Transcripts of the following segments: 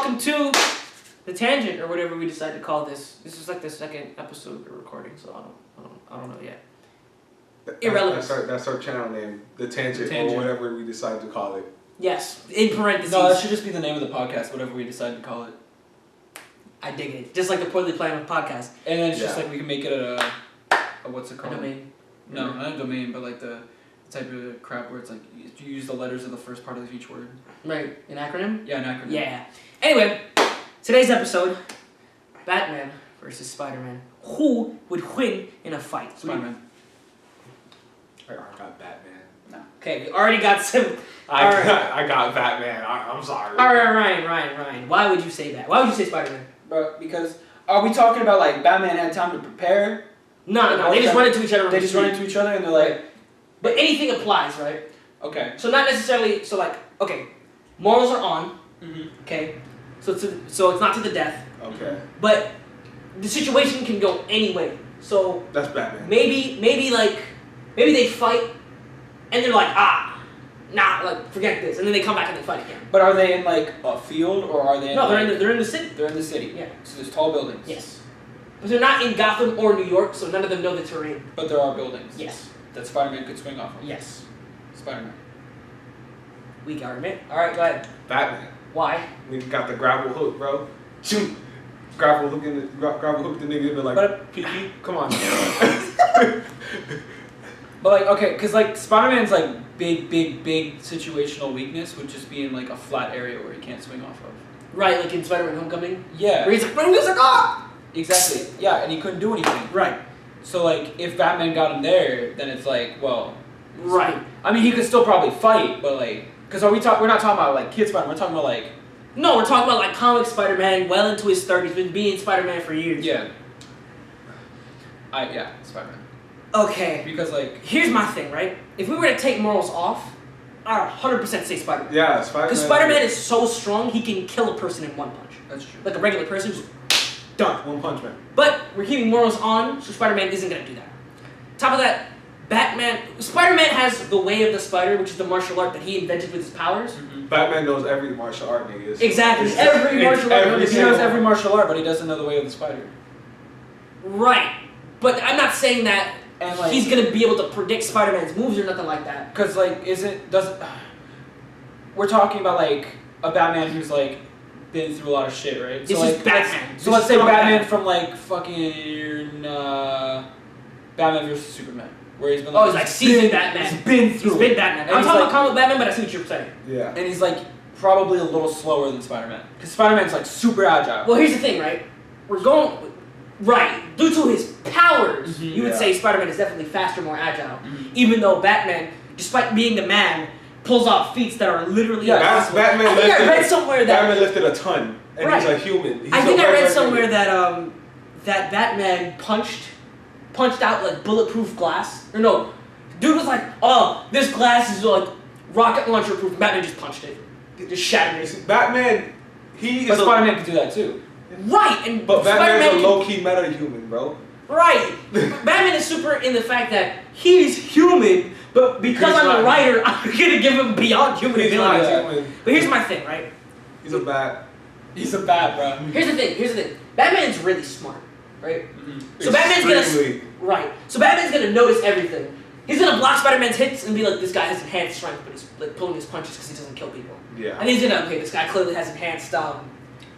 welcome to the tangent or whatever we decide to call this. This is like the second episode we're recording, so I don't know yet. Irrelevant. That's our channel name, the tangent, or whatever we decide to call it. Yes, in parentheses. No, that should just be the name of the podcast, whatever we decide to call it. I dig it. Just like the Poorly Planned podcast. And then it's just like we can make it a what's it called? A domain. No, not a domain, but like the type of crap where it's like you use the letters of the first part of each word. Right, an acronym? Yeah, an acronym. Yeah. Anyway, today's episode, Batman versus Spider-Man. Who would win in a fight? Spider-Man. I got Batman. No. Okay, we already got some... I got Batman. I'm sorry. Alright, Ryan. Why would you say that? Why would you say Spider-Man? Bro, because are we talking about like Batman had time to prepare? No. They just run into each other. They just run into each other and they're like... But anything applies, right? Okay. So not necessarily... So like, okay, morals are on. Mm-hmm. Okay? So it's not to the death. Okay. But the situation can go any way. So... That's Batman. Maybe they fight and they're like, forget this. And then they come back and they fight again. But are they in like a field or are they in No, they're in the city. They're in the city. Yeah. So there's tall buildings. Yes. But they're not in Gotham or New York, so none of them know the terrain. But there are buildings. Yes. That Spider-Man could swing off of. Yes. Spider-Man. Weak argument. Alright, go ahead. Batman. Why? We got the gravel hook, bro. Shoot. Gravel hook the nigga and be like, but pee. Come on. But like, okay, because like Spider-Man's like big situational weakness would just be in like a flat area where he can't swing off of. Right, like in Spider-Man Homecoming? Yeah. Where he's like, running, he's like, ah! Exactly. Yeah, and he couldn't do anything. Right. So like, if Batman got him there, then it's like, well. Right. I mean, he could still probably fight, but like, because we're not talking about like kid Spider-Man, we're talking about like. No, we're talking about like comic Spider-Man, well into his 30s, been being Spider-Man for years. Yeah. Spider-Man. Okay. Because like. Here's my thing, right? If we were to take morals off, I 100% say Spider-Man. Yeah, Spider-Man. Because Spider-Man is so strong, he can kill a person in one punch. That's true. Like a regular person, just done. One Punch Man. But we're keeping morals on, so Spider-Man isn't going to do that. Top of that, Spider-Man has the way of the spider, which is the martial art that he invented with his powers. Mm-hmm. Batman knows every martial art, niggas. Exactly, every martial art. He knows every martial art, but he doesn't know the way of the spider. Right. But I'm not saying that and like, he's going to be able to predict Spider-Man's moves or nothing like that. Because like, we're talking about like a Batman who's like been through a lot of shit, right? This is Batman. So let's say Batman from like fucking Batman vs Superman, where he's been like, he's like seasoned Batman. He's been through. He's been Batman. I'm talking about comic Batman, but I see what you're saying. Yeah. And he's like probably a little slower than Spider-Man, because Spider-Man's like super agile. Well, here's the thing, right? We're going right due to his powers. You would say Spider-Man is definitely faster, more agile, even though Batman, despite being the man, pulls off feats that are literally impossible. Batman I think I read somewhere that Batman lifted a ton, and he's a human. I think I read somewhere that that Batman punched out like bulletproof glass. Or no, dude was like, oh, this glass is like rocket launcher proof. Batman just punched it, just shattered it. Batman, but Spider-Man can do that too. Right, but Batman is a low-key meta-human, bro. Right, Batman is super in the fact that he's human. But because I'm a writer, I'm gonna give him beyond human ability. But here's my thing, right? He's a bat, bro. Here's the thing. Batman's really smart, right? Mm-hmm. So Batman's gonna notice everything. He's gonna block Spider-Man's hits and be like, this guy has enhanced strength, but he's like pulling his punches because he doesn't kill people. Yeah. And he's gonna, this guy clearly has enhanced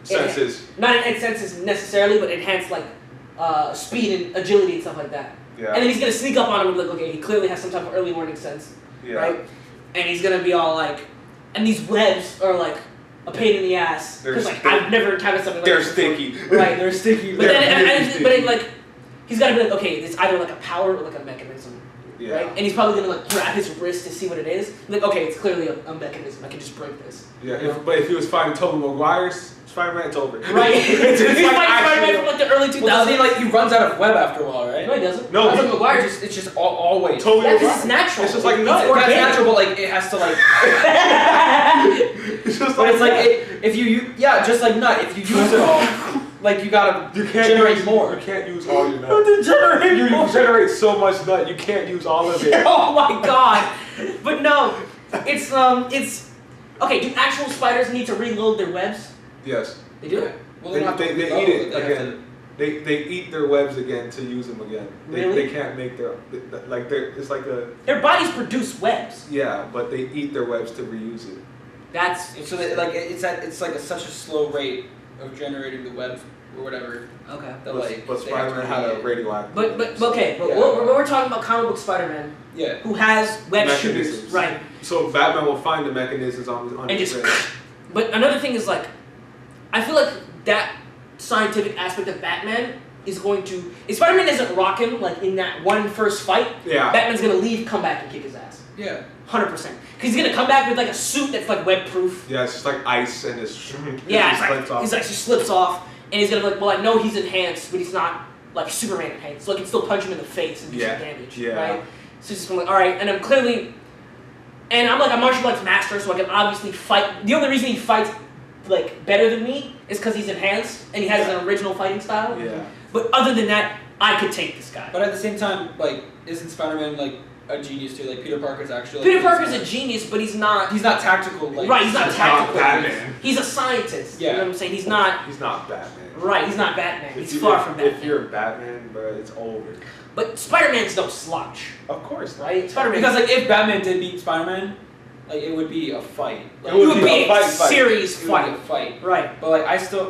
senses. Not enhanced senses necessarily, but enhanced like speed and agility and stuff like that. Yeah. And then he's gonna sneak up on him and be like, okay, he clearly has some type of early warning sense, right? And he's gonna be all like, and these webs are like a pain in the ass because like I've never encountered something like they're this. sticky. Right, they're sticky. But then, like, he's gotta be like, okay, it's either like a power or like a mechanism, right? And he's probably gonna like grab his wrist to see what it is. Like, okay, it's clearly a mechanism. I can just break this. Yeah, but if he was fighting Tobey Maguire's Spider-Man, it's over. Right. He's fighting Spider-Man from like the early 2000s. Well, he runs out of web after a while, right? No, he doesn't. No, Tobey Maguire it's just always. Tobey Maguire. It's natural. It's just like nuts. That's natural, but like it has to like. It's just but it's like if you just like nut. If you use it all, like you gotta generate more. You can't use all your nut. You generate so much nut, you can't use all of it. Oh my god! But no, it's okay. Do actual spiders need to reload their webs? Yes. They do? Well, They don't have to eat reload, it they have again. They eat their webs again to use them again. Really? They can't make their like they're it's like a Their bodies produce webs. yeah, but they eat their webs to reuse it. That's So that, like it's like such a slow rate of generating the webs or whatever okay. that like. But they have to Spider-Man had a create- radioactive. But okay, but Yeah. we're talking about comic book Spider-Man Yeah. who has web shooters, Mechanisms. right? So Batman will find the mechanisms on And his just. wrist. But another thing is like, I feel like that scientific aspect of Batman is going to. If Spider-Man isn't rocking like in that one first fight, Yeah. Batman's gonna leave, come back, and kick his ass. Yeah. 100%. Because he's gonna come back with like a suit that's like web proof. Yeah, it's just like ice and it's Yeah, just slips off. he's like, she slips off, and he's gonna be like, well, I know he's enhanced, but he's not like Superman enhanced, so I can still punch him in the face and do Yeah, some damage, yeah. right? So he's just gonna like, all right, and I'm clearly, and I'm like a martial arts master, so I can obviously fight. The only reason he fights like better than me is because he's enhanced and he has Yeah. an original fighting style. Yeah. But other than that, I could take this guy. But at the same time, like, isn't Spider-Man like a genius too? Like Peter Parker's actually. Peter Like, Parker's a genius, but he's not. He's not tactical. Like. Right, he's not He's tactical. not Batman. He's a scientist. Yeah. You know what I'm saying? He's not. He's not Batman. Right, he's not Batman. If He's you- far from Batman. If you're Batman, bro, it's over. But Spider-Man's no slouch, Of course. right? Spider-Man. Because like if Batman did beat Spider-Man, like it would be a fight. Like, it would be a fight. serious It would be fight. a fight. Right. But like I still.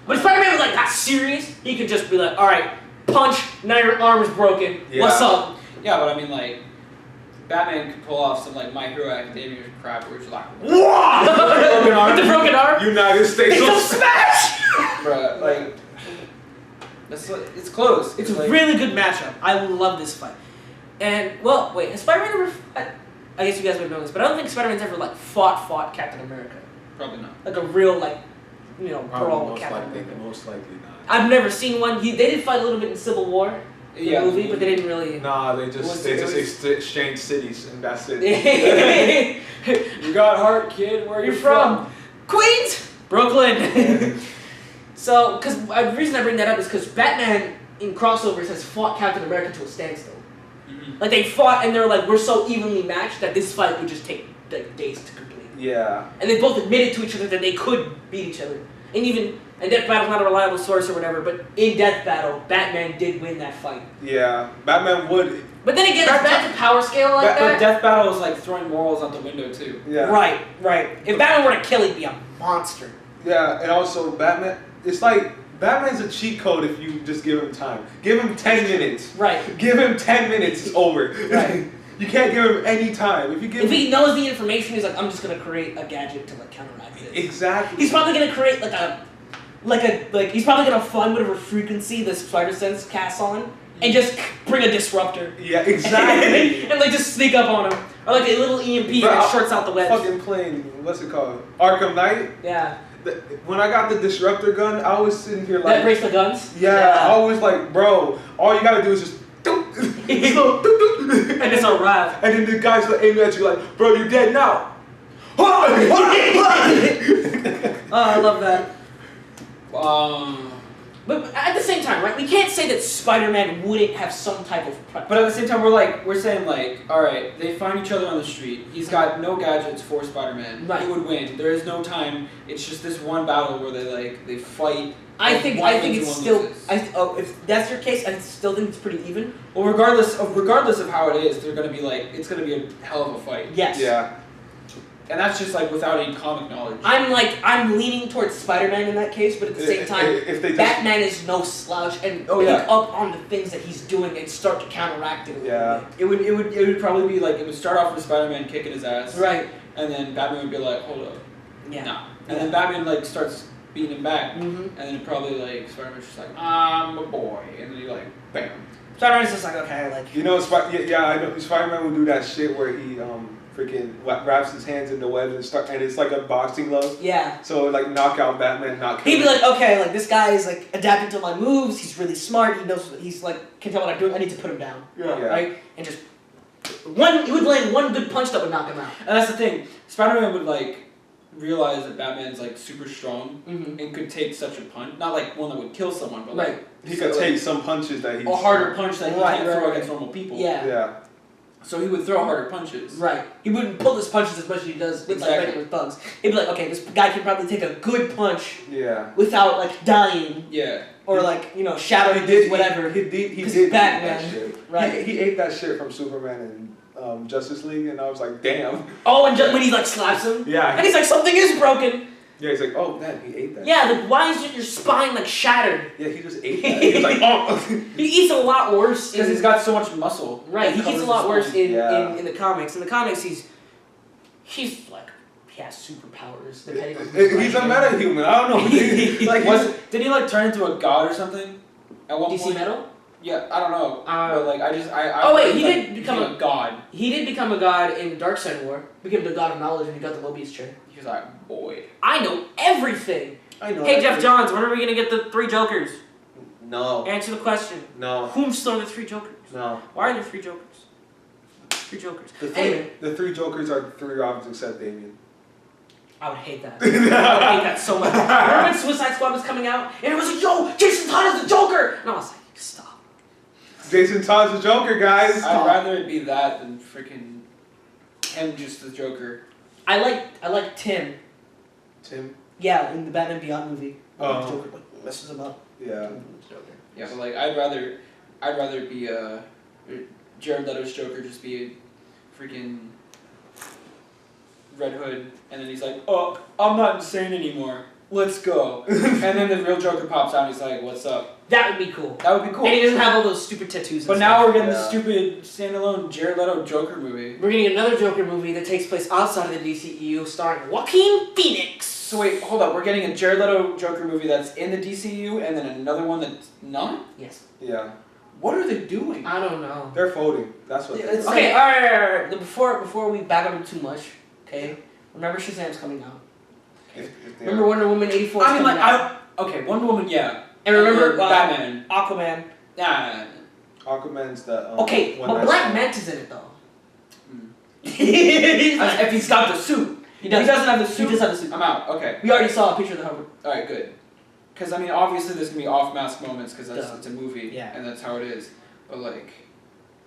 But if Spider-Man was like that serious, he could just be like, all right, punch, now your arm is broken. Yeah. What's up? Yeah, but I mean like. Batman could pull off some like My Hero Academia crap where it's like, Whoa! broken arm. With the broken arm? United States It's of a smash! bruh, like, it's close. It's a like, really good matchup. I love this fight. And, well, wait, has Spider-Man ever... I guess you guys would know this, but I don't think Spider-Man's ever, like, fought Captain America. probably not. Like a real, like, you know, brawl Probably with Captain America. most likely not. I've never seen one. They did fight a little bit in Civil War, the Yeah. movie, but they didn't really... Nah, they It just was- they it just was- exchange cities and that's it. You got heart, kid. Where are You're from Queens, Brooklyn. So, because the reason I bring that up is because Batman in crossovers has fought Captain America to a standstill. Mhm. Like they fought and they're like, we're so evenly matched that this fight would just take like days to complete. Yeah. And they both admitted to each other that they could beat each other. And Death Battle's not a reliable source or whatever, but in Death Battle, Batman did win that fight. Yeah. Batman would. But then again, it's back to power scale like But that. Death Battle is like throwing morals out the window too. Yeah. Right. If Batman were to kill, he'd be a monster. Yeah, and also Batman. It's like Batman's a cheat code if you just give him time. Give him 10 minutes. Right. Give him 10 minutes. It's over. Right. You can't give him any time. If you give If him he knows the information, he's like, I'm just gonna create a gadget to like counteract this. exactly. He's probably gonna create he's probably gonna fund whatever frequency the Spider Sense casts on, and just bring a disruptor. Yeah, exactly. and like just sneak up on him, or like a little EMP Bro, that shorts out the webs. Fucking playing. What's it called? Arkham Knight. Yeah. When I got the disruptor gun, I was sitting here That like, breaks the guns. yeah, I was like, bro, all you gotta do is just. It's little And it's a wrap. And then the guys are aiming at you like, bro, you're dead now. Oh, I love that. Um, But at the same time, right? We can't say that Spider-Man wouldn't have some type of. but at the same time, we're saying like, all right, they find each other on the street. He's got no gadgets for Spider-Man. Right. He would win. There is no time. It's just this one battle where they fight. I and think one it's wins and one still. loses. If that's your case, I still think it's pretty even. Well, regardless of how it is, they're gonna be like, it's gonna be a hell of a fight. Yes. Yeah. And that's just like without any comic knowledge. I'm leaning towards Spider-Man in that case, but at the same time, if they just, Batman is no slouch and Oh, yeah. pick up on the things that he's doing and start to counteract it. A little Yeah. It would probably be like it would start off with Spider-Man kicking his ass, bit. Right. and then Batman would be like, hold up, Yeah. nah, and Yeah. then Batman like starts beating him back, Mm-hmm. and then it probably like Spider-Man's just like, I'm a boy, and then he like, bam. Spider-Man's just like, okay, like. you know, I know Spider-Man would do that shit where he freaking wraps his hands in the webs and it's like a boxing glove. Yeah. So like knock out Batman, not kill He'd be him. like, okay, like this guy is like adapting to my moves. He's really smart. He knows. He's like can tell what I'm doing. I need to put him down. Yeah. Right. And just he would land one good punch that would knock him out. And that's the thing, Spider-Man would like realize that Batman's like super strong Mm-hmm. and could take such a punch, not like one that would kill someone, but like Right. He could take some punches that he's a harder punch that he Right, can't right, throw right. against normal people. Yeah. Yeah. So he would throw harder punches. Right. He wouldn't pull his punches as much as he does with Exactly. like regular thugs. He'd be like, okay, this guy can probably take a good punch Yeah. without like dying Yeah. or like shattering his whatever. He did He's eat Batman. that shit. Right. He ate that shit from Superman and Justice League, and I was like, damn. Oh, and just when he like slaps him, Yeah. and he's like, something is broken. Yeah, he's like, oh, man, he ate that. Yeah, like why is your spine like shattered? Yeah, he just ate that. He was like, oh. He eats a lot worse Because he's got so much muscle. right. He That eats a covers lot his worse spine. in the comics. In the comics, he's like he has superpowers depending on. He's a metahuman. I don't know. Like, Did he like turn into a god or something? At one DC point? Metal? Yeah, I don't know. But like I Oh, wait, heard, he like, did become a god. He did become a god in Dark Side War. Became the god of knowledge, and he got the Mobius chair. He was like, boy. I know everything. I know. Hey, Jeff Johns, when are we gonna get the 3 Jokers? No. Answer the question. No. Whom are the 3 Jokers? No. Why are there 3 Jokers? 3 Jokers. The 3 Jokers are 3 Robins except Damien. I would hate that. I would hate that so much. Remember when Suicide Squad was coming out, and it was like, yo, Jason Todd is the Joker! And I was like, stop. Jason Todd's the Joker, guys. I'd rather it be that than freaking him just the Joker. I like Tim. Tim? Yeah, in the Batman Beyond movie. Oh. The Joker like, messes him up. Yeah. Yeah, but like I'd rather be Jared Leto's Joker just be a freaking Red Hood, and then he's like, oh, I'm not insane anymore. Let's go. And then the real Joker pops out and he's like, what's up? That would be cool. That would be cool. And he doesn't have all those stupid tattoos. But and now stuff. we're getting Yeah. the stupid standalone Jared Leto Joker movie. We're getting another Joker movie that takes place outside of the DCEU, starring Joaquin Phoenix. So wait, hold up. We're getting a Jared Leto Joker movie that's in the DCU, and then another one that's not? Yes. Yeah. What are they doing? I don't know. They're folding. That's what Yeah, they're it's doing. Okay, alright. Before we back on him too much, okay? Remember Shazam's coming out. If they Remember Wonder Woman 84 's I mean, coming like, out. okay, Wonder Woman, yeah. And remember Batman. Aquaman. Nah. Aquaman's the Okay, one but that's- Black Manta's in it though. If he's got the suit. He does. He doesn't have the suit. He does have the suit. I'm out. Okay. We already saw a picture of the hover. All right. Good. Because I mean, obviously, there's gonna be off-mask moments because Duh. it's a movie, Yeah. and that's how it is. But like,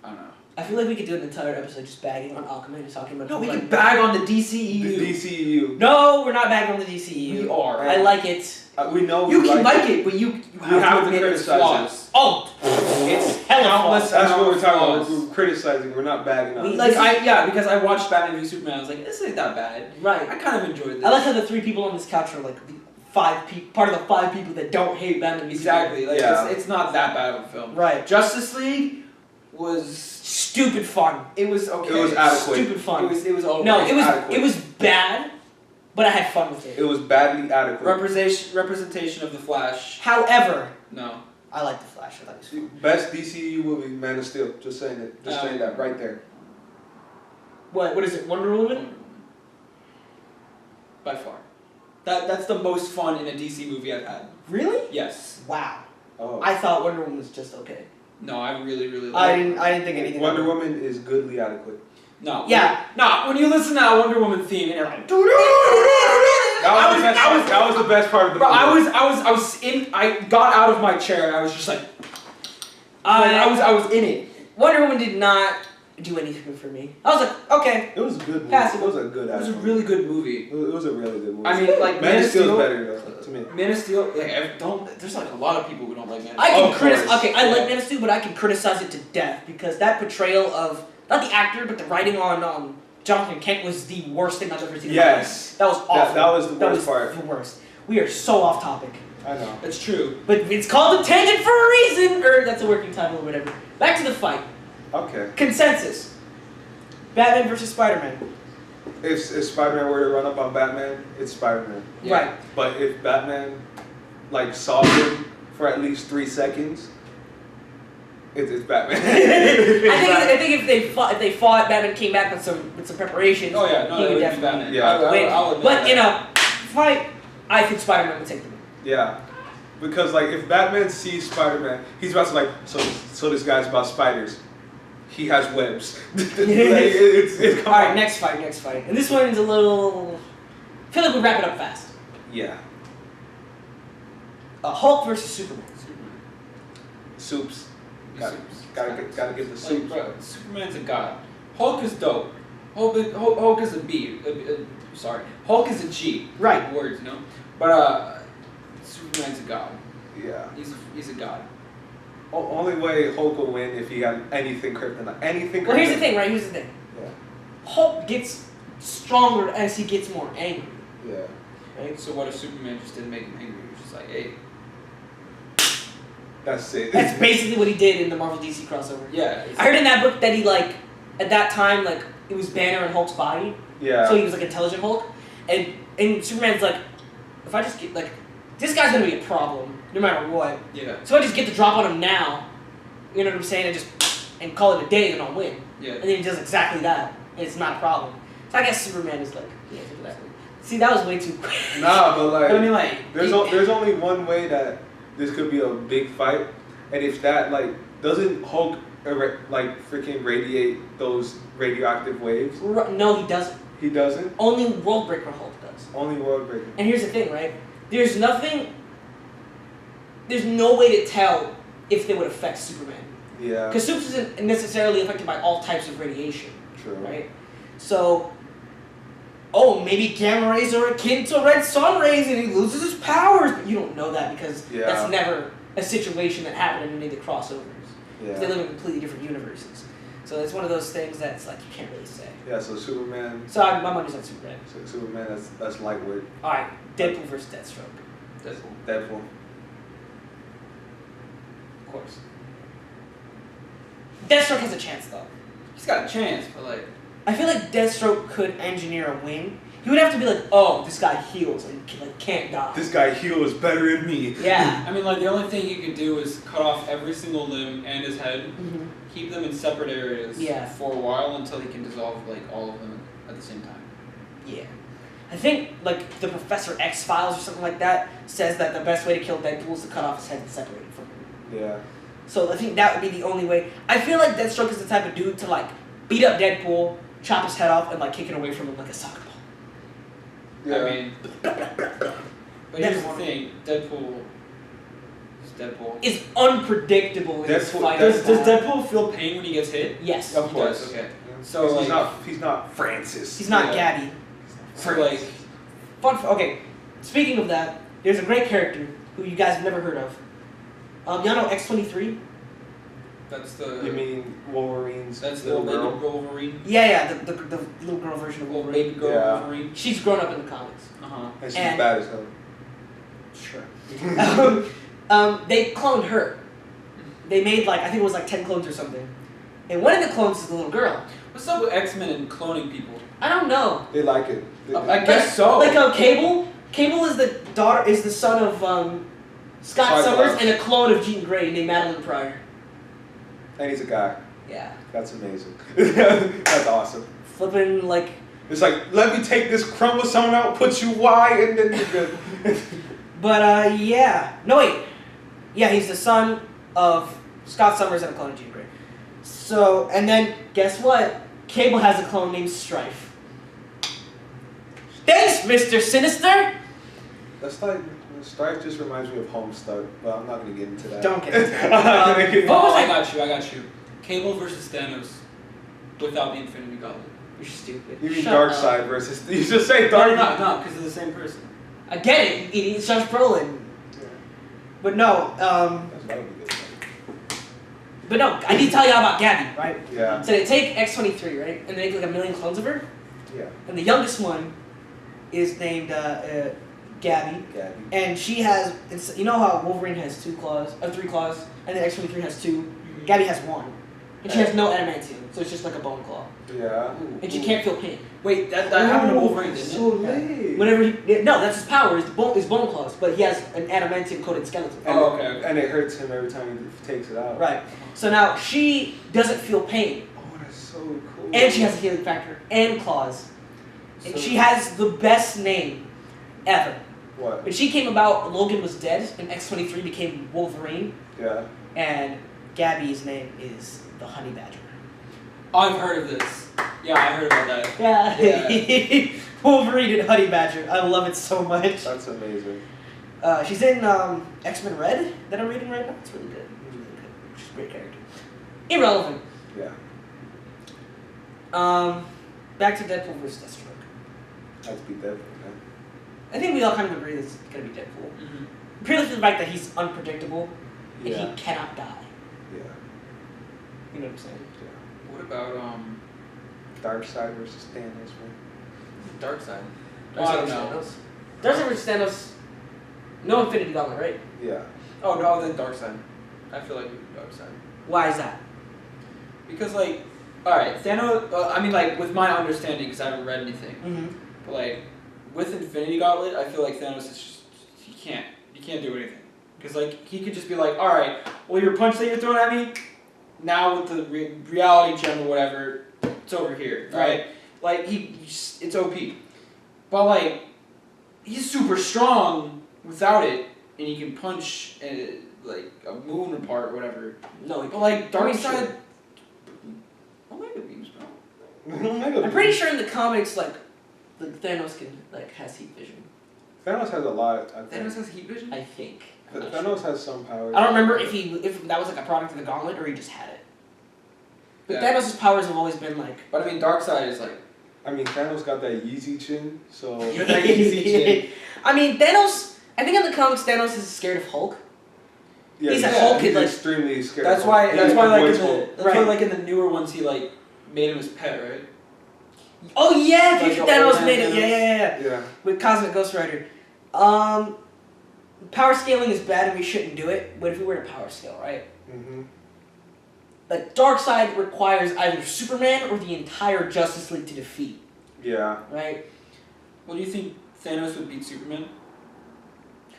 I don't know. I feel like we could do an entire episode just bagging on Aquaman, just talking about. No, we like, can bag on the The DCEU. DCEU. No, we're not bagging on the DCEU. We are. I like it. We know You we can like like it, but you have have to to admit it's criticize flaws. Oh, It's hella countless. flaws. That's what we're talking flaws. about. We're criticizing. We're not bagging on. We- it. Like because I watched Batman v Superman. I was like, this ain't that bad. right. I kind of enjoyed this. I like how the 3 people on this couch are like the 5 people, part of the 5 people that don't hate Batman v Exactly. Like Yeah. it's not that bad of a film. Right. Justice League was Stupid fun. it was okay. It was adequate. Stupid fun. It was all No, right. adequate. it was bad, but I had fun with It it. was badly adequate. representation of the Flash. However, No. I like the Flash. I thought it was fun. Best DCU movie, Man of Steel. Just saying it. Just saying that right there. What is it? Wonder Woman? By far. That's the most fun in a DC movie I've had. Really? Yes. Wow. Oh. I thought Wonder Woman was just okay. No, I really, really I like didn't think anything. Wonder of it. Woman is goodly adequate. No. Yeah. No, when you listen to that Wonder Woman theme and you're like, That was the best part of the bro, movie. I got out of my chair and I was just like, I was in it. Wonder Woman did not do anything for me. I was like, okay. It was a good movie. Passable. It was a good It was ass a movie. really good movie. It was a really good movie. I mean, like Man of Steel Steel is better though, to me. Man of Steel, like there's like a lot of people who don't like Man of I Steel. can Of criticize. course. Okay, I Yeah. like Man of Steel, but I can criticize it to death because that portrayal of not the actor, but the writing on Jonathan Kent was the worst thing I've ever seen. in my life. Yes. That was awful. That was the That worst was part. the worst. We are so off topic. I know. That's true. But it's called a tangent for a reason, or that's a working title or whatever. Back to the fight. Okay. Consensus. Batman versus Spider-Man. If Spider-Man were to run up on Batman, it's Spider-Man. Yeah. Right. But if Batman, like, saw him for at least 3 seconds, it's Batman. I think if they fought, Batman came back with some preparation. Oh yeah, no, he it would would be definitely Batman. Yeah. I'll admit But that. in a fight, I think Spider-Man would take them. Yeah. Because, like, if Batman sees Spider-Man, he's about to, like, so this guy's about spiders. He has webs. It's All right, next fight. And this one's a little. I feel like we wrap it up fast. Yeah. Hulk versus Superman. Soups. Gotta get the Like, soups. bro, Superman's a god. Hulk is dope. Hulk is a B. Sorry, Hulk is a G. Right. Words, you know. But Superman's a god. Yeah. He's a god. Only way Hulk will win if he had anything kryptonite. Anything. Well, here's the kryptonite. thing, right? Here's the thing. Yeah. Hulk gets stronger as he gets more angry. Yeah. Right? So what if Superman just didn't make him angry? He was just like, hey. That's it. That's basically what he did in the Marvel DC crossover. Yeah. I heard in that book that he at that time it was Banner and Hulk's body. Yeah. So he was intelligent Hulk, and Superman's like, if I just get this guy's gonna be a problem no matter what. Yeah. So I just get the drop on him now, you know what I'm saying, and call it a day, and I'll win. Yeah. And then he does exactly that, and it's not a problem. So I guess Superman is yeah, exactly. See, that was way too quick. Nah, but I mean, there's only one way that this could be a big fight, and if that doesn't Hulk freaking radiate those radioactive waves? No, he doesn't. He doesn't. Only Worldbreaker Hulk does. Only World Breaker. And here's the thing, right? There's no way to tell if they would affect Superman. Yeah. Because Supes isn't necessarily affected by all types of radiation. True. Right? So, maybe gamma rays are akin to red sun rays and he loses his powers. But you don't know that because that's never a situation that happened in any of the crossovers. Yeah. They live in completely different universes. So it's one of those things that's you can't really say. Yeah, so Superman. So my money's on Superman. So Superman, that's lightweight. Alright, Deadpool versus Deathstroke. Deadpool. Of course. Deathstroke has a chance though. He's got a chance, but I feel like Deathstroke could engineer a win. He would have to be this guy heals and can't die. This guy heals better than me. Yeah. I mean, the only thing he could do is cut off every single limb and his head, Mm-hmm. keep them in separate areas for a while until he can dissolve all of them at the same time. Yeah. I think the Professor X Files or something like that says that the best way to kill Deadpool is to cut off his head and separate it from him. Yeah. So I think that would be the only way. I feel like Deathstroke is the type of dude to beat up Deadpool, chop his head off, and kick it away from him like a soccer ball. Yeah. I mean, but here's the thing: Deadpool is Deadpool. Is unpredictable in his Deadpool- fight. Does Deadpool feel pain when he gets hit? Yes. Of He course. does, okay. So So he's not Francis. He's not Yeah. Gabby. so Okay, speaking of that, there's a great character who you guys have never heard of. Y'all know X-23? that's the You mean Wolverine's that's the little baby girl? girl Wolverine. Yeah, the little girl version of Little Wolverine. baby girl Yeah. Wolverine. She's grown up in the comics. And she's And- bad as hell. Sure. They cloned her. They made I think it was 10 clones or something. And one of the clones is the little girl. What's up with X-Men and cloning people? I don't know. They like it. I guess so. Cable. Cable is the son of Scott Summers Cyclops. and a clone of Jean Grey named Madeline Pryor. And he's a guy. Yeah. That's amazing. That's awesome. Flipping It's let me take this chromosome out, put you Y, and then you're good. But yeah. No wait. Yeah, he's the son of Scott Summers and a clone of Jean Grey. So, and then guess what? Cable has a clone named Strife. Thanks, Mr. Sinister. That's Strife just reminds me of Homestuck, but I'm not gonna get into that. Don't get into that. I'm not gonna get into What was I I- got you. Cable versus Thanos without the Infinity Gauntlet. You're stupid. You mean Shut Dark up. Side versus? You just say Dark. No, because they're the same person. I get it. It's Josh Brolin. Yeah. But no. That would be good. But no. I need to tell y'all about Gabby, right? Yeah. So they take X-23, right, and they make 1 million clones of her, Yeah. and the youngest one is named Gabby. Gabby. And she has, you know how Wolverine has 3 claws, and then X-23 has 2. Gabby has 1, and she has no adamantium, so it's just like a bone claw, Yeah. and she can't feel pain. Wait, that happened to Wolverine, didn't So it? late. Whenever no, that's his power. His bone claws, but he has an adamantium coated skeleton. And, Oh, okay. And it hurts him every time he takes it out. Right. So now she doesn't feel pain, Oh, that's so cool. and she has a healing factor and claws, and So- she has the best name ever. What? When she came about, Logan was dead, and X-23 became Wolverine, Yeah. and Gabby's name is the Honey Badger. I've heard of this. Yeah, I heard about that. Yeah. Wolverine and Honey Badger. I love it so much. That's amazing. She's in X-Men Red that I'm reading right now. It's really good. Really good. She's a great character. Irrelevant. Yeah. Back to Deadpool versus Deathstroke. I'd be Deadpool, man. I think we all kind of agree this is gonna be Deadpool. Mm-hmm. Purely for the fact that he's unpredictable and Yeah. he cannot die. Yeah. You know what I'm saying? Yeah. What about Darkseid versus Thanos, man. Darkseid? Darkseid no. versus Thanos. Darkseid versus Thanos. No Infinity Gauntlet, right? Yeah. Oh no, then Darkseid. I feel like we do Darkseid. Why is that? Because like, all right, Thanos. I mean, like with my understanding, because I haven't read anything, Mm-hmm. but like with Infinity Gauntlet, I feel like Thanos is just he can't do anything. Because like he could just be like, all right, well your punch that you're throwing at me, now with the reality gem or whatever, it's over here, right? Like it's OP, but like he's super strong without it, and he can punch like a moon apart or whatever. No, But like Pretty Darkseid, sure. Omega beams, bro. I'm pretty sure in the comics, like Thanos can has heat vision. Thanos has a lot, I think. Thanos has heat vision. I think. I'm not Thanos has some power. I don't remember if that was like a product of the Gauntlet or he just had it. But Yeah. Thanos' powers have always been like. But I mean, Darkseid is like. I mean, Thanos got that Yeezy chin, so. That easy shit. I mean, Thanos. I think in the comics, Thanos is scared of Hulk. Yeah, He's a he's Hulk kid, like- extremely scared. That's of why. Hulk. That's He why like in avoids the. Hulk. That's why Right. like in the newer ones he like made him his pet, right? Oh yeah, Like Future the Thanos old made it. man Yeah. Yeah. With Cosmic Ghost Rider. Power scaling is bad and we shouldn't do it. But if we were to power scale, right? Mm-hmm. Like Darkseid requires either Superman or the entire Justice League to defeat, Yeah. right? Well, do you think Thanos would beat Superman?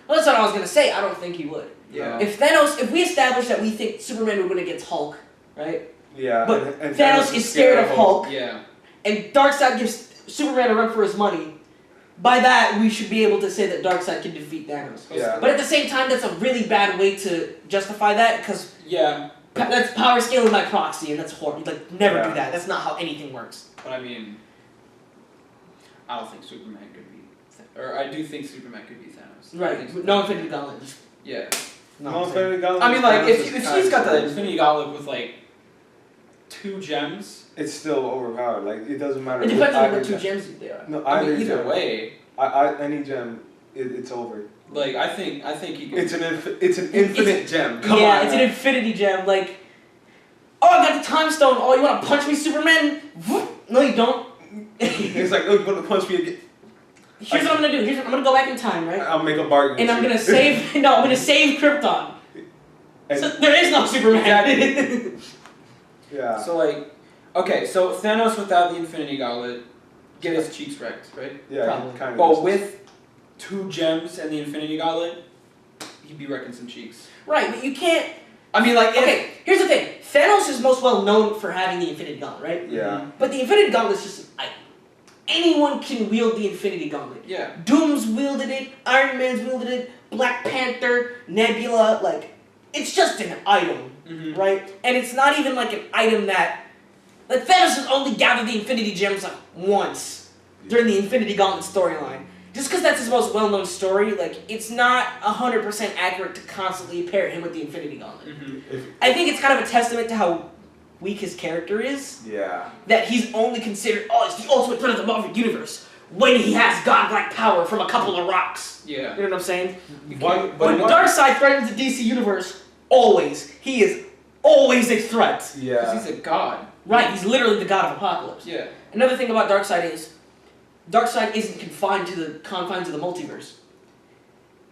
Well, that's what I was gonna say. I don't think he would. Yeah. If we establish that we think Superman would win against Hulk, right? Yeah. But and Thanos is scared of Hulk, Yeah. and Darkseid gives Superman a run for his money. By that, we should be able to say that Darkseid can defeat Thanos. Yeah. But at the same time, that's a really bad way to justify that because Yeah. that's power scaling by proxy, and that's horrible. Like, never Yeah. do that. That's not how anything works. But I mean, I don't think Superman could beat. Or I do think Superman could beat Thanos. I think Right. No Infinity Gauntlet. Just Yeah. No, Infinity Gauntlet. I mean, like Thanos if is he's kinda got the scary. Infinity Gauntlet with like 2 gems. It's still overpowered. Like it doesn't matter. it depends on either what two gem. gems they are. No, I mean, either gem. way, Any gem, it's over. like I think he could. It's an infinite gem. Come yeah, on. it's an infinity gem. Like, oh, I got the time stone. Oh, you want to punch me, Superman? Whoop. No, you don't. It's like, oh, you want to punch me again? Here's what I'm gonna do. I'm gonna go back in time, right? I'll make a bargain. And with I'm you. gonna save. No, I'm gonna save Krypton. And- So there is no Superman. yeah. So like, okay, so Thanos without the Infinity Gauntlet, get his cheeks wrecked, right? Yeah. Probably. Kind of. But with 2 gems and the Infinity Gauntlet, he'd be wrecking some cheeks. Right, but you can't. I mean, like, Okay, here's the thing. Thanos is most well known for having the Infinity Gauntlet, right? Yeah. But the Infinity Gauntlet is just an item. Anyone can wield the Infinity Gauntlet. Yeah. Doom's wielded it, Iron Man's wielded it, Black Panther, Nebula, like, it's just an item, Mm-hmm. right? And it's not even like an item that, like, Thanos has only gathered the Infinity Gems like once during the Infinity Gauntlet storyline. Just because that's his most well-known story, like, it's not 100% accurate to constantly pair him with the Infinity Gauntlet. Mm-hmm. I think it's kind of a testament to how weak his character is, Yeah. that he's only considered, oh, it's the ultimate threat of the Marvel Universe, when he has godlike power from a couple of rocks. Yeah. You know what I'm saying? One, When Darkseid threatens the DC Universe, always, he is always a threat. Because Yeah. he's a god. Right, he's literally the god of Apocalypse. Yeah. Another thing about Darkseid is, Darkseid isn't confined to the confines of the multiverse.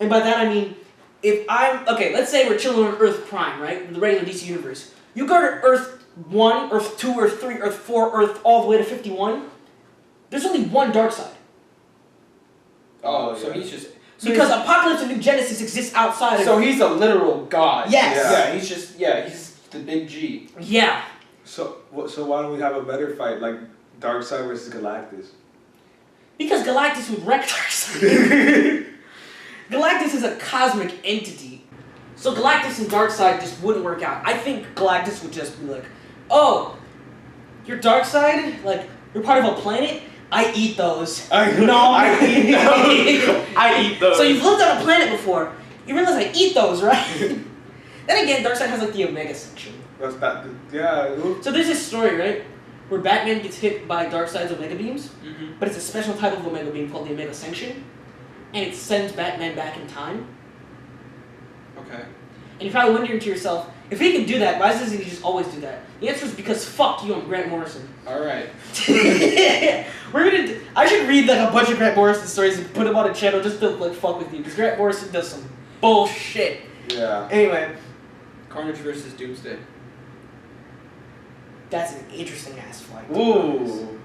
And by that I mean, okay, let's say we're chilling on Earth Prime, right? The regular DC Universe. You go to Earth 1, Earth 2, Earth 3, Earth 4, Earth all the way to 51, there's only one Darkseid. Oh, Oh, so yeah. he's just. Because Apocalypse and New Genesis exists outside of... So he's a literal god. Yes. Yeah. He's just. Yeah, he's the big G. Yeah. So why don't we have a better fight, like Darkseid versus Galactus? Because Galactus would wreck Darkseid. Galactus is a cosmic entity. So Galactus and Darkseid just wouldn't work out. I think Galactus would just be like, oh, you're Darkseid? Like, you're part of a planet? I eat those. I eat those. So you've lived on a planet before. You realize I eat those, right? Then again, Darkseid has like the Omega section. That's not. Yeah. So there's this story, right? where Batman gets hit by Darkseid's Omega beams, Mm-hmm. but it's a special type of Omega beam called the Omega Sanction, and it sends Batman back in time. Okay. And you're probably wondering to yourself, if he can do that, why doesn't he just always do that? The answer is because fuck you, I'm Grant Morrison. All right. I should read like a bunch of Grant Morrison stories and put them on a channel just to like fuck with you, because Grant Morrison does some bullshit. Yeah. Anyway, Carnage versus Doomsday. that's an interesting ass fight. Ooh.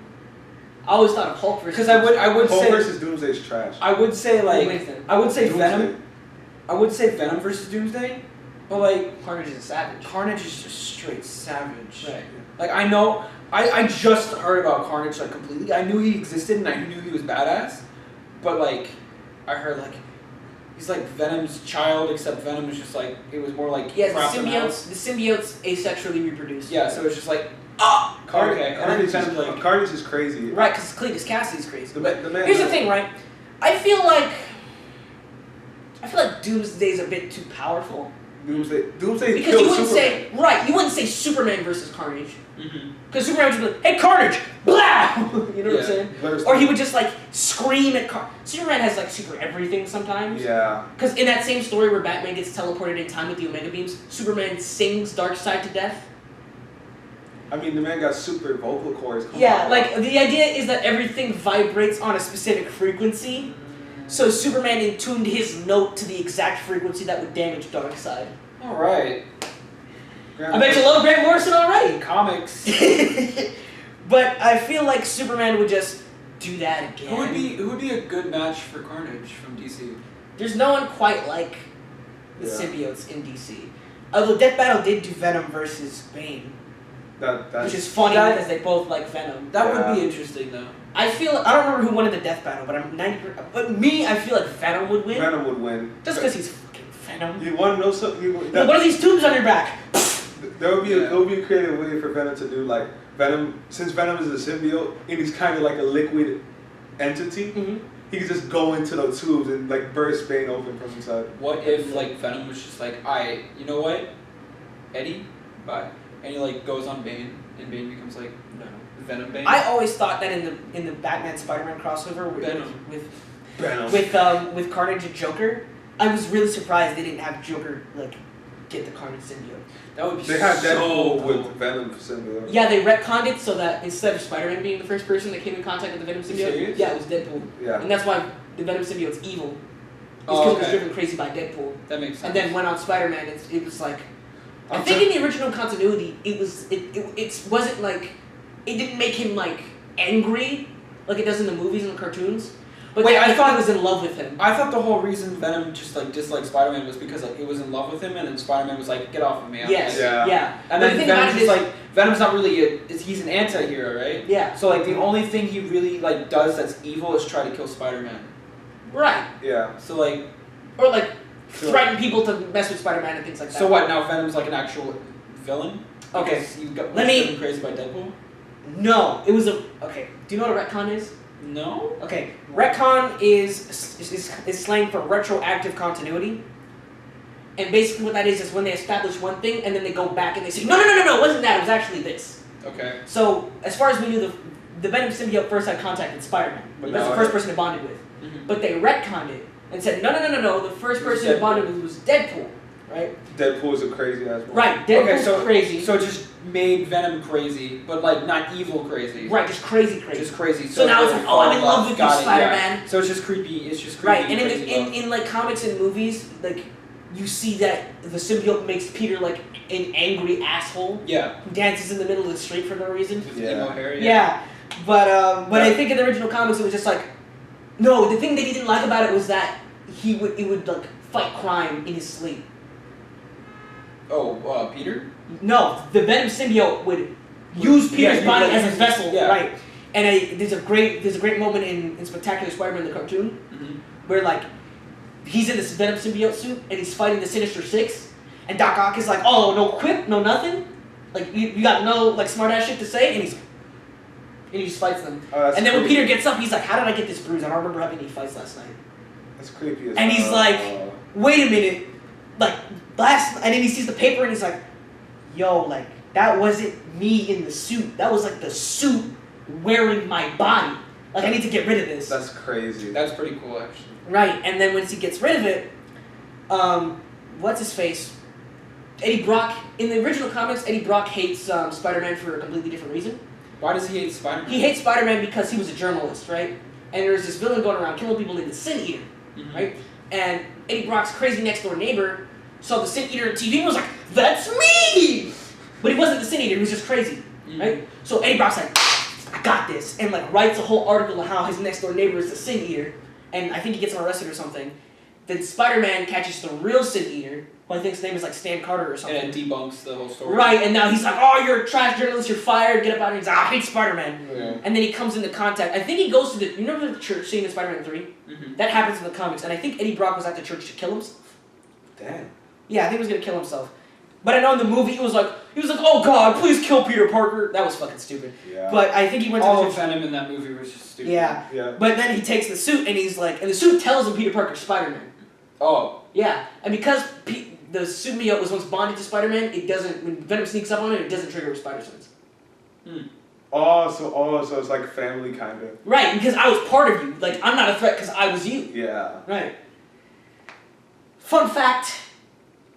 I always thought of Hulk versus. Because I would Hulk say versus Doomsday is trash. I would say Who like wins then? I would say Doomsday. Venom. I would say Venom versus Doomsday, but like Carnage is a savage. Carnage is just straight savage. Right. Like I know, I just heard about Carnage like completely. I knew he existed and I knew he was badass, but like I heard like he's like Venom's child, except Venom was just like it was more like Yeah, cropped him out. the symbiotes asexually reproduce. Yeah, so it's just like Carnage, okay, and then Venom's like Carnage is crazy. Right, because Cletus Cassidy's crazy. The But man here's the thing, right? I feel like Doomsday's a bit too powerful. Doomsday Because killed you wouldn't Superman. you wouldn't say Superman versus Carnage. mhm. Because Superman would just be like, hey, Carnage! Blah! You know what I'm Yeah. saying? Or he would just like scream at Superman has like super everything sometimes. Yeah. Because in that same story where Batman gets teleported in time with the Omega beams, Superman sings Darkseid to death. I mean, the man got super vocal cords. Come Yeah, on. like the idea is that everything vibrates on a specific frequency. So Superman intuned his note to the exact frequency that would damage Darkseid. All right. I bet you love Grant Morrison already. Comics. But I feel like Superman would just do that again. Who would be a good match for Carnage from DC? There's no one quite like the Yeah. symbiotes in DC. Although Death Battle did do Venom versus Bane, That's which is funny That- because they both like Venom. That Yeah. would be interesting though. I don't remember who won in the Death Battle, but I'm 90%. But me, I feel like Venom would win. Venom would win. Just because he's fucking Venom. You want to know something? Yo, what are these tubes on your back? There would be Yeah. a creative way for Venom to do like Venom, since Venom is a symbiote and he's kind of like a liquid entity. Mm-hmm. He could just go into the tubes and like burst Bane open from inside. What if like Venom was just like, you know what, Eddie, bye, and he like goes on Bane, and Bane becomes like Venom Bane. I always thought that in the Batman Spider-Man crossover Venom. with Carnage and Joker, I was really surprised they didn't have Joker like get the Carnage symbiote. That would be They had so Deadpool cool. with Venom symbiote. Yeah, they retconned it so that instead of Spider-Man being the first person that came in contact with the Venom symbiote, serious? yeah, it was Deadpool. Yeah. And that's why the Venom symbiote's evil. It's Oh, because it was okay. driven crazy by Deadpool. That makes sense. And then when on Spider-Man, it was like, I I'm think in the original continuity, it wasn't like, it didn't make him like angry like it does in the movies and the cartoons. But Wait, I I thought thought- it was in love with him. I thought the whole reason Venom just like disliked Spider-Man was because like it was in love with him, and then Spider-Man was like, "Get off of me!" I'm Yes. like- Yeah. Yeah. And But then the thing Venom's about it just is- like Venom's not really he's an anti-hero, right? Yeah. So like the only thing he really like does that's evil is try to kill Spider-Man. Right. Yeah. So like, Or like Sure. threaten people to mess with Spider-Man and things like that. so what? Now Venom's like an actual villain? Okay. Because you got Let me- driven crazy by Deadpool. No, it was a. Okay. Do you know what a retcon is? No. Okay. Retcon is slang for retroactive continuity. And basically what that is when they establish one thing and then they go back and they say, no, it wasn't that, it was actually this. Okay. So, as far as we knew, the Venom symbiote first had contact with Spider-Man. But That's now the first it- person it bonded with. Mm-hmm. But they retconned it and said, no, the first It was person it bonded Deadpool. with was Deadpool. Right? Deadpool is a crazy ass one. Right, Deadpool's Okay, so crazy. So it just made Venom crazy, but like not evil crazy. Right, just crazy. Just crazy. So now it's like, oh, I'm in love with you, Got it, yeah. Spider-Man. So it's just creepy. It's just creepy. Right, and crazy love. in like comics and movies, like you see that the symbiote makes Peter like an angry asshole Yeah. who dances in the middle of the street for no reason. With Yeah. emo hair. Yeah, but I think in the original comics it was just like, no, the thing that he didn't like about it was that he would like fight crime in his sleep. Oh, Peter. No, the Venom symbiote would use Peter's Yeah, body yeah, as yeah. a vessel, Yeah. right? And there's a great moment in Spectacular Spider-Man the cartoon Mm-hmm. where like he's in this Venom symbiote suit and he's fighting the Sinister Six, and Doc Ock is like, oh, no quip, no nothing, like you got no like smart ass shit to say, and he just fights them. Oh, that's And then when creepy. Peter gets up, he's like, how did I get this bruise? I don't remember having any fights last night. That's creepy as And he's hell. like, wait a minute, like and then he sees the paper and he's like, yo, like that wasn't me in the suit. That was like the suit wearing my body. Like, I need to get rid of this. That's crazy. That's pretty cool, actually. Right, and then once he gets rid of it, what's his face? Eddie Brock, in the original comics, Eddie Brock hates Spider-Man for a completely different reason. Why does he hate Spider-Man? He hates Spider-Man because he was a journalist, right? And there's this villain going around killing people named the Sin Eater, right? And Eddie Brock's crazy next door neighbor saw the Sin Eater on TV and was like, "That's me!" But he wasn't the Sin Eater, he was just crazy, right? So Eddie Brock's like, "I got this," and like writes a whole article on how his next door neighbor is the Sin Eater, and I think he gets him arrested or something. Then Spider-Man catches the real Sin Eater, who I think his name is like Stan Carter or something. And it debunks the whole story. Right, and now he's like, "Oh, you're a trash journalist, you're fired, get up out of here." He's like, "I hate Spider-Man." Yeah. And then he comes into contact. I think he goes to the, you remember the church scene in Spider-Man 3? That happens in the comics, and I think Eddie Brock was at the church to kill himself. Damn. Yeah, I think he was gonna kill himself. But I know in the movie he was like, "Oh God, please kill Peter Parker." That was fucking stupid. Yeah. But I think he went to All the of church. Venom in that movie was just stupid. Yeah. Yeah. But then he takes the suit and he's like, and the suit tells him Peter Parker's Spider-Man. Oh. Yeah, and because the symbiote was once bonded to Spider-Man, it doesn't, when Venom sneaks up on it, it doesn't trigger spider sense. So it's like family kind of. Right, because I was part of you. Like, I'm not a threat because I was you. Yeah. Right. Fun fact,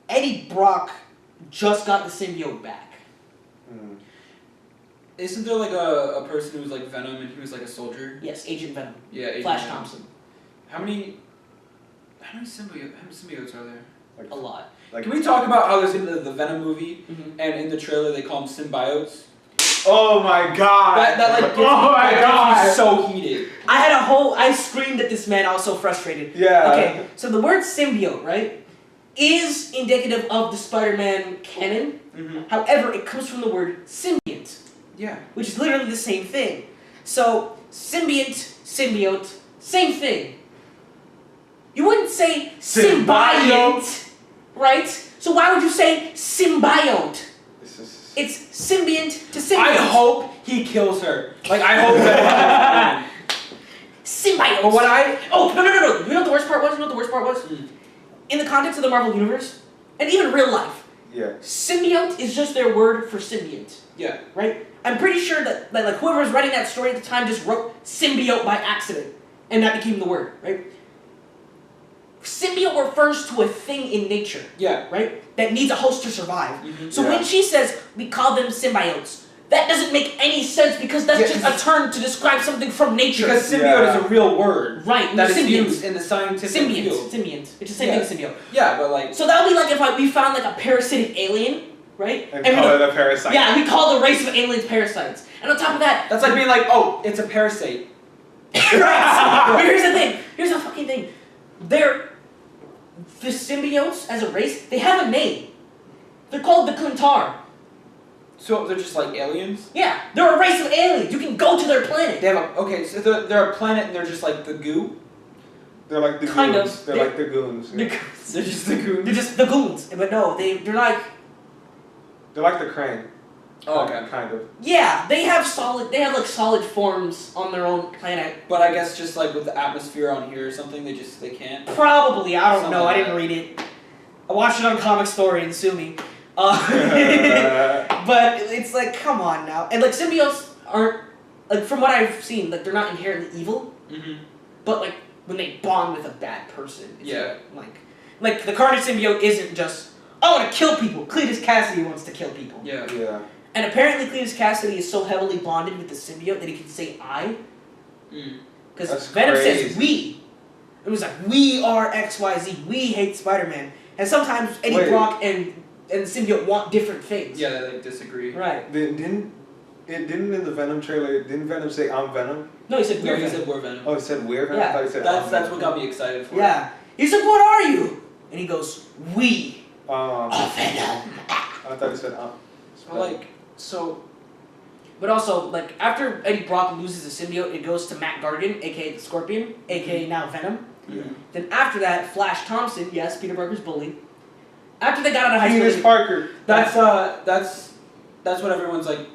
Eddie Brock just got the symbiote back. Isn't there like a person who was like Venom and he was like a soldier? Yes, Agent Venom. Yeah, Agent Flash Venom. Thompson. How many symbiotes are there? Like, A lot. like, Can we talk about how there's in the Venom movie Mhm. and in the trailer they call them symbiotes? oh my god! That like gets, oh my that god! gets me so heated. I screamed at this man, I was so frustrated. Yeah. Okay, so the word symbiote, right, is indicative of the Spider-Man canon. However, it comes from the word symbiont, Yeah. which is literally the same thing. So, symbiote, same thing. You wouldn't say symbiote, right? So why would you say symbiote? It's symbiont to symbiont. I hope he kills her. Like I hope that. Symbiote. But what I Oh, no. You know what the worst part was? In the context of the Marvel Universe, and even real life, Yeah. symbiote is just their word for symbiont, yeah. right? I'm pretty sure that like whoever was writing that story at the time just wrote symbiote by accident, and that became the word, right? Symbiote refers to a thing in nature, Yeah. right? That needs a host to survive. So Yeah. when she says, we call them symbiotes, that doesn't make any sense because that's Yeah, just a term to describe something from nature. Because symbiote is a real word. Right, That is symbiont. used in the scientific field. Symbiont. It's the same Yeah. thing as symbiote. Yeah, but like So that would be like if we found like a parasitic alien, right? And we call don't- it a parasite. Yeah, we call the race of aliens parasites. And on top of that, that's like being like, oh, it's a parasite. right. But here's the thing. Here's the fucking thing. The symbiotes as a race, they have a name. They're called the Clintar. So they're just like aliens? Yeah, they're a race of aliens. You can go to their planet. They have a okay, so they're a planet and they're just like the goo. They're like the Kind goons. of. They're like the goons. They're Yeah. They're just the goons. They're just the goons. But no, they're like, They're like the crane. Oh, okay. Kind of. yeah, they have like solid forms on their own planet. But I guess just like with the atmosphere on here or something, they can't. Probably, I don't Something know. I like didn't that. read it. I watched it on Comic Story and sue me. But it's like, come on now. And like symbiotes aren't, like from what I've seen, like they're not inherently evil. But like when they bond with a bad person, it's Yeah. like the Carnage symbiote isn't just, I want to kill people. Cletus Cassidy wants to kill people. Yeah. Yeah. And apparently Cletus Cassidy is so heavily bonded with the symbiote that he can say I. Because That's Venom says crazy. we. It was like, we are XYZ. We hate Spider-Man. And sometimes Eddie Wait. Brock and the symbiote want different things. Yeah, they like disagree. Right. Didn't in the Venom trailer, didn't Venom say I'm Venom? No, he said No, we're he Venom. said we're Venom. Oh, he said we're Venom? Yeah, I thought he said That's I'm that's Venom. what got me excited for it. Yeah. He's like, what are you? And he goes, we are Venom. I thought he said But like so But also, like, after Eddie Brock loses the symbiote, it goes to Matt Gargan, aka the Scorpion, aka now Venom. Then after that, Flash Thompson, yes, Peter Parker's bully. After they got out of high school, Penis Parker. that's what everyone's like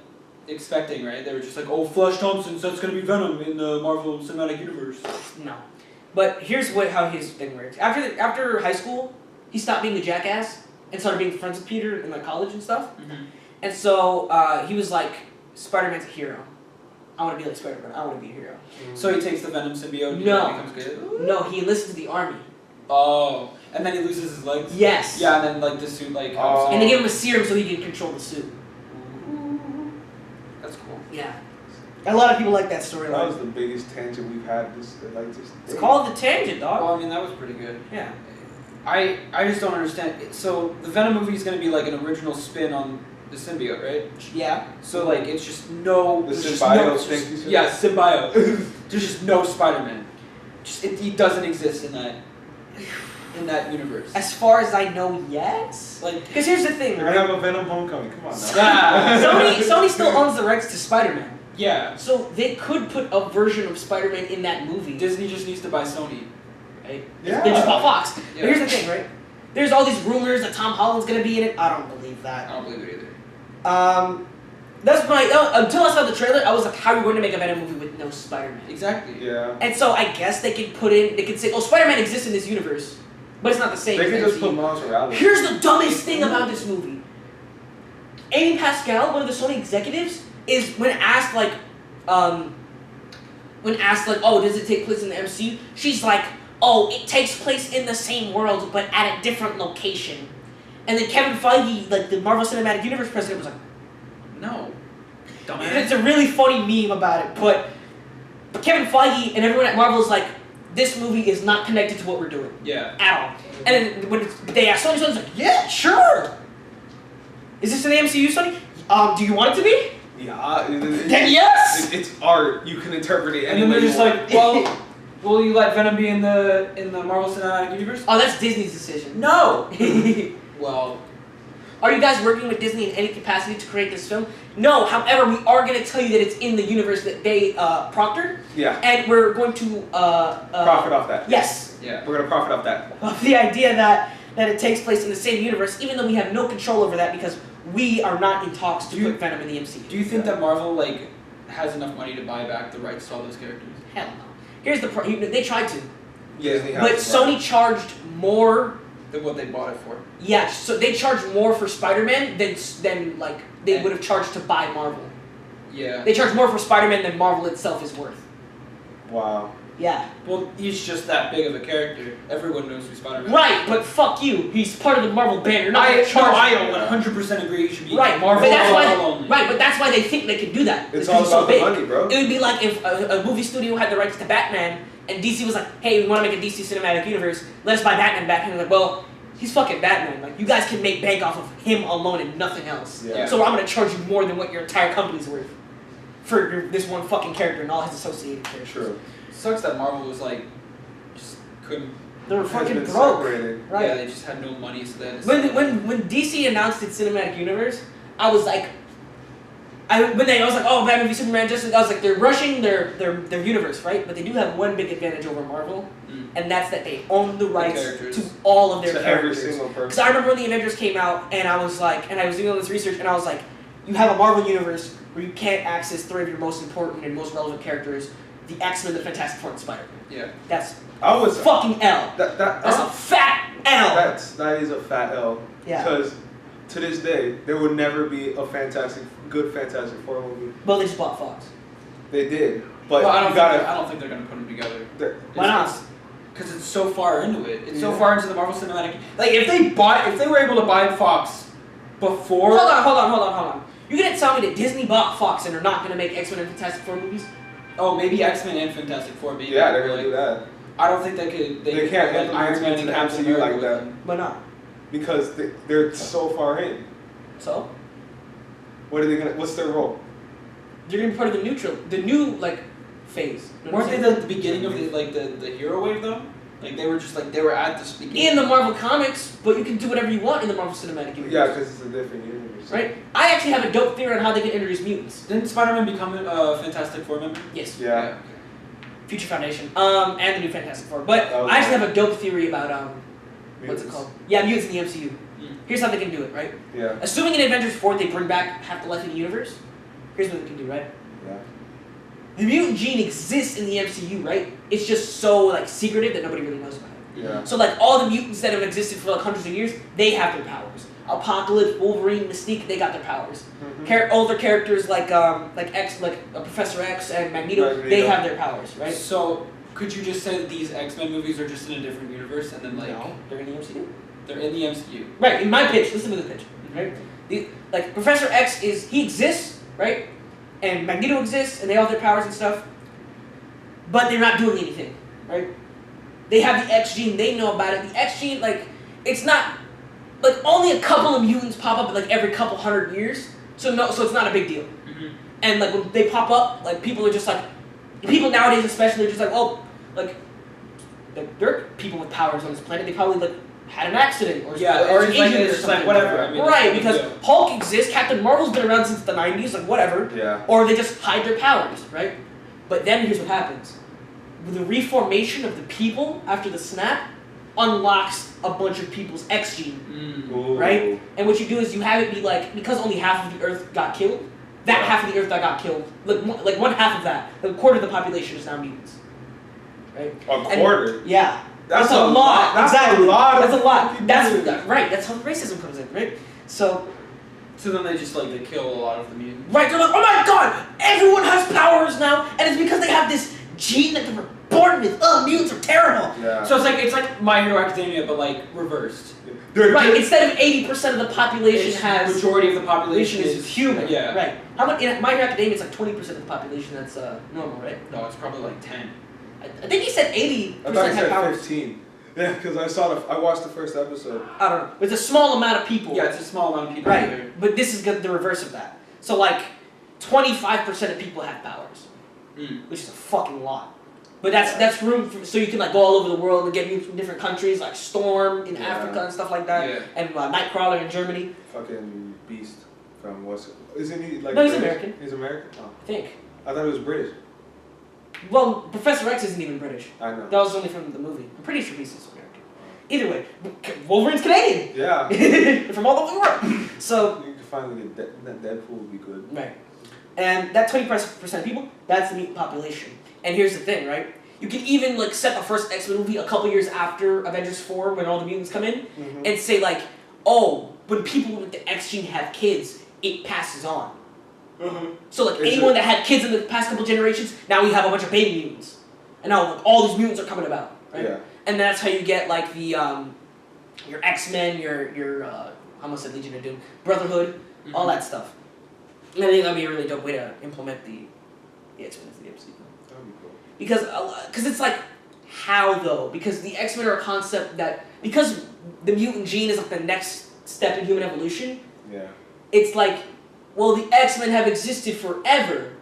expecting, right? They were just like, oh, Flash Thompson, so it's gonna be Venom in the Marvel Cinematic Universe. no. But here's how his thing works. After high school, he stopped being a jackass and started being friends with Peter in like college and stuff. And so he was like, Spider-Man's a hero. I want to be like Spider-Man. I want to be a hero. So he takes the Venom symbiote and No. he becomes good? No, he enlisted the army. Oh. And then he loses his legs? Yes. Yeah, and then like the suit like Oh. And they give him a serum so he can control the suit. That's cool. Yeah. A lot of people like that That storyline. was the biggest tangent we've had this It's called The Tangent, dog. Well, I mean, that was pretty good. Yeah. I just don't understand. So the Venom movie is going to be like an original spin on the symbiote, right? Yeah. So like it's just no. The there's just symbiote thing you said? Yeah, symbiote. There's just no Spider-Man. He doesn't exist in that universe. As far as I know, yes. Like, Because here's the thing, We're gonna right? have a Venom Homecoming. Come on now. yeah, Sony still owns the rights to Spider-Man. yeah. So they could put a version of Spider-Man in that movie. Disney just needs to buy Sony. Right? Yeah. They just bought Fox. Yeah. But here's the thing, right? There's all these rumors that Tom Holland's gonna be in it. I don't believe I that. don't believe it either. That's my until I saw the trailer, I was like, how are we going to make a Venom movie with no Spider-Man? Exactly. Yeah. And so I guess they could say, oh, Spider-Man exists in this universe, but it's not the same. They as can the just MCU. put Miles Morales. Here's the dumbest thing about this movie. Amy Pascal, one of the Sony executives, is when asked oh, does it take place in the MCU? She's like, oh, it takes place in the same world, but at a different location. And then Kevin Feige, like the Marvel Cinematic Universe president, was like, No. and Dumbass. it's a really funny meme about it, but Kevin Feige and everyone at Marvel is like, this movie is not connected to what we're doing. Yeah. At all. And then when they asked Sony's like, yeah, sure. Is this in the MCU, Sony? Do you want it to be? Yeah. Then yes! It's art. You can interpret it And any then way they're just you like, well, will you let Venom be in the Marvel Cinematic Universe? Oh, that's Disney's decision. No. Well, Are you guys working with Disney in any capacity to create this film? No, however, we are going to tell you that it's in the universe that they proctored, Yeah. and we're going to Profit off that. Yes. yeah. We're gonna profit off that. Of the idea that it takes place in the same universe, even though we have no control over that because we are not in talks to put Venom in the MCU. Do you think that Marvel like has enough money to buy back the rights to all those characters? Hell no. Here's the they tried to, Disney has but to Sony charged more. Than what they bought it for? Yeah, so they charged more for Spider-Man than like they would have charged to buy Marvel. Yeah. They charge more for Spider-Man than Marvel itself is worth. Wow. Yeah. Well, he's just that big of a character. Everyone knows who Spider-Man is. Right, but fuck you. He's part of the Marvel banner. You're not gonna charge. I 100% agree he should be Right, Marvel but that's why. only. Right, but that's why they think they can do that. It's 'cause all he's so about the big. money, bro. It would be like if a movie studio had the rights to Batman, and DC was like, "Hey, we want to make a DC cinematic universe. Let's buy Batman back." And they're like, "Well, he's fucking Batman. Like, you guys can make bank off of him alone and nothing else. Yeah. So I'm gonna charge you more than what your entire company's worth for this one fucking character and all his associated characters." True. Sucks that Marvel was like, just couldn't. They were Has fucking been broke. separated. Right. Yeah, they just had no money, so then. When DC announced its cinematic universe, I was like, I was like, oh, Batman v Superman, Justice. I was like, they're rushing their universe, right? But they do have one big advantage over Marvel, and that's that they own the rights characters. to all of their To every characters. single Because person. I remember when the Avengers came out, and I was like, and I was doing all this research, and I was like, you have a Marvel universe where you can't access three of your most important and most relevant characters: the X-Men, the Fantastic Four, and Spider-Man. Yeah. That's I was fucking L. That's a fat L. that is a fat L. Yeah. Because to this day, there would never be a good Fantastic Four movie. Well, they just bought Fox. They did, but Well, you gotta. I don't think they're gonna put them together. Why not? Because it's so far into it. It's so Yeah. far into the Marvel Cinematic. Like if they were able to buy Fox before. Hold on. You're gonna tell me that Disney bought Fox and they're not gonna make X-Men and Fantastic Four movies? Oh, maybe X-Men and Fantastic Four. Maybe. Yeah, they're gonna like, do that I don't think they could. They can't like implement Iron Man into and the Captain MCU America like with that. them. Why not? because they're so far in. So? What are they gonna? What's their role? They're gonna be part of the new like phase. You know what Weren't I'm they saying? the beginning of the hero wave though? Like they were just like they were at the beginning. In the Marvel comics, but you can do whatever you want in the Marvel Cinematic Universe. Yeah, because it's a different universe. Right? I actually have a dope theory on how they can introduce mutants. Didn't Spider-Man become a Fantastic Four member? Yes. Yeah. Future Foundation. And the new Fantastic Four. But That was I actually nice. have a dope theory about what's it Mutants. called? Yeah, mutants in the MCU. Mm. Here's how they can do it, right? Yeah. Assuming in Avengers 4 they bring back half the life in the universe, here's what they can do, right? Yeah. The mutant gene exists in the MCU, right? It's just so like secretive that nobody really knows about it. Yeah. So like all the mutants that have existed for like hundreds of years, they have their powers. Apocalypse, Wolverine, Mystique, they got their powers. Older characters like Professor X and Magneto, they have their powers, right? So could you just say that these X-Men movies are just in a different universe, and then like No, they're in the MCU. they're in the MCU? Right. In my pitch, listen to the pitch. Right. Like Professor X he exists, right? And Magneto exists, and they all have their powers and stuff. But they're not doing anything, right? They have the X gene. They know about it. The X gene, like, it's not like only a couple of mutants pop up like every couple hundred years. So it's not a big deal. Mm-hmm. And like when they pop up, like people are just like, people nowadays especially are just like, oh, like there are people with powers on this planet. They probably like had an accident or or an it's like, agent or it's something. like whatever. I mean, Right, because Hulk exists, Captain Marvel's been around since the 90s, like whatever. Yeah. Or they just hide their powers, right? But then here's what happens. The reformation of the people after the snap unlocks a bunch of people's X gene, right? And what you do is you have it be like, because only half of the Earth got killed, that half of the Earth that got killed, like one half of that, a quarter of the population is now mutants, right? A quarter? Yeah. That's a lot. That's exactly. a lot. That's a lot. Right. That's how racism comes in, right? So then they just like they kill a lot of the mutants. right, they're like, oh my god, everyone has powers now, and it's because they have this gene that they were born with. Mutants are terrible. Yeah. So it's like My Hero Academia, but like reversed. Right, instead of 80% of the population has majority of the population is human. Yeah. Right. How much in My Hero Academia? It's like 20% of the population that's normal, right? No, it's probably like 10. I think he said 80% I thought he had said powers. 15. Yeah, because I watched the first episode. I don't know. It's a small amount of people. Yeah, it's a small amount of people. Right. There. But this is the reverse of that. So like 25% of people have powers, which is a fucking lot. But that's room for, so you can like go all over the world and get mutants from different countries, like Storm in Africa and stuff like that, and Nightcrawler in Germany. Fucking Beast from isn't he like? No, he's British? American. He's American. Oh. I think. I thought he was British. Well, Professor X isn't even British. I know. That was only from the movie. I'm pretty sure Beast is American. Either way, Wolverine's Canadian. Yeah. They're from all over the world. So you can finally get Deadpool would be good. right, and that 20% of people, that's the mutant population. And here's the thing, right? You can even like set the first X-Men movie a couple years after Avengers 4 when all the mutants come in and say like, oh, when people with the X gene have kids, it passes on. So like anyone that had kids in the past couple generations, now we have a bunch of baby mutants. And now like, all these mutants are coming about, right? Yeah. And that's how you get like the your X-Men, your I almost said Legion of Doom, Brotherhood, all that stuff. And I think that'd be a really dope way to implement the X-Men into the MCU. That'd be cool. Because it's like, how though? Because the X-Men are a concept that, because the mutant gene is like the next step in human evolution, Yeah. it's like, well, the X-Men have existed forever.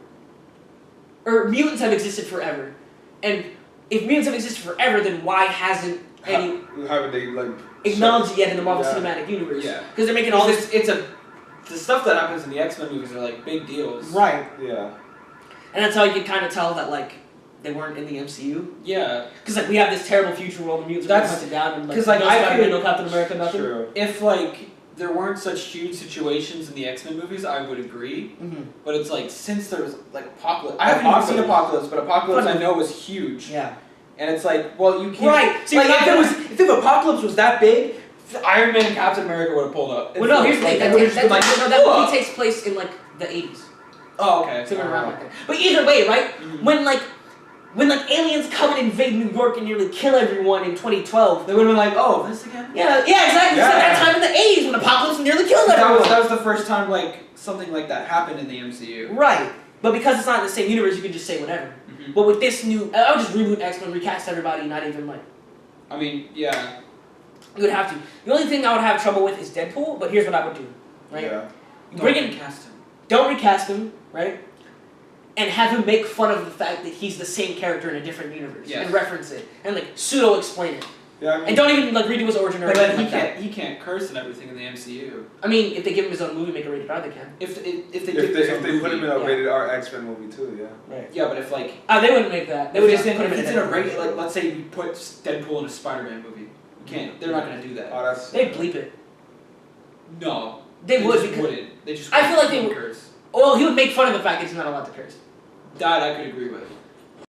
Or mutants have existed forever. And if mutants have existed forever, then why hasn't any Haven't they like acknowledged it yet in the Marvel Yeah. Cinematic Universe? Yeah. Because they're making all this... The stuff that happens in the X-Men movies are like big deals. Right. Yeah. And that's how you can kind of tell that, like, they weren't in the MCU. Yeah. Because, like, we have this terrible future where all the mutants are hunted down and, like, because, like, no I Spider-Man, could- no Captain America, nothing. True. If like there weren't such huge situations in the X-Men movies, I would agree. But it's like since there was like Apocalypse, I haven't even seen Apocalypse, but Apocalypse I know was huge. Yeah. And it's like, well, you can't. Right. So Like you're if Apocalypse was that big, Iron Man and Captain America would have pulled up. Well, no, here's the thing. That movie takes place in, like, the 80s. Oh, okay. Somewhere around like that. But either way, right? When aliens come and invade New York and nearly kill everyone in 2012, They would have been like, oh, this again? yeah, exactly. Yeah. So that time in the 80s when Apocalypse nearly killed everyone. That was the first time like something like that happened in the MCU. Right. But because it's not in the same universe, you can just say whatever. But with this new, I would just reboot X-Men, recast everybody, not even like. I mean, yeah. You would have to. The only thing I would have trouble with is Deadpool, but here's what I would do, right? Yeah. Don't recast him, right? And have him make fun of the fact that he's the same character in a different universe, and reference it, and like pseudo explain it, Yeah. I mean, and don't even like redo his origin or But anything then like that. he can't curse and everything in the MCU. I mean, if they give him his own movie, make a rated R, they can. If they if they put him in a rated R X-Men movie too, yeah. Right. Yeah, but if like They wouldn't make that. They would just put him if it's in a regular, like. like let's say we put Deadpool in a Spider-Man movie, you can't. They're not gonna do that. Oh, that's. They bleep it. No. They would just because. wouldn't. They just. I feel like they wouldn't would- curse. Well, he would make fun of the fact that he's not allowed to curse. That I could agree with.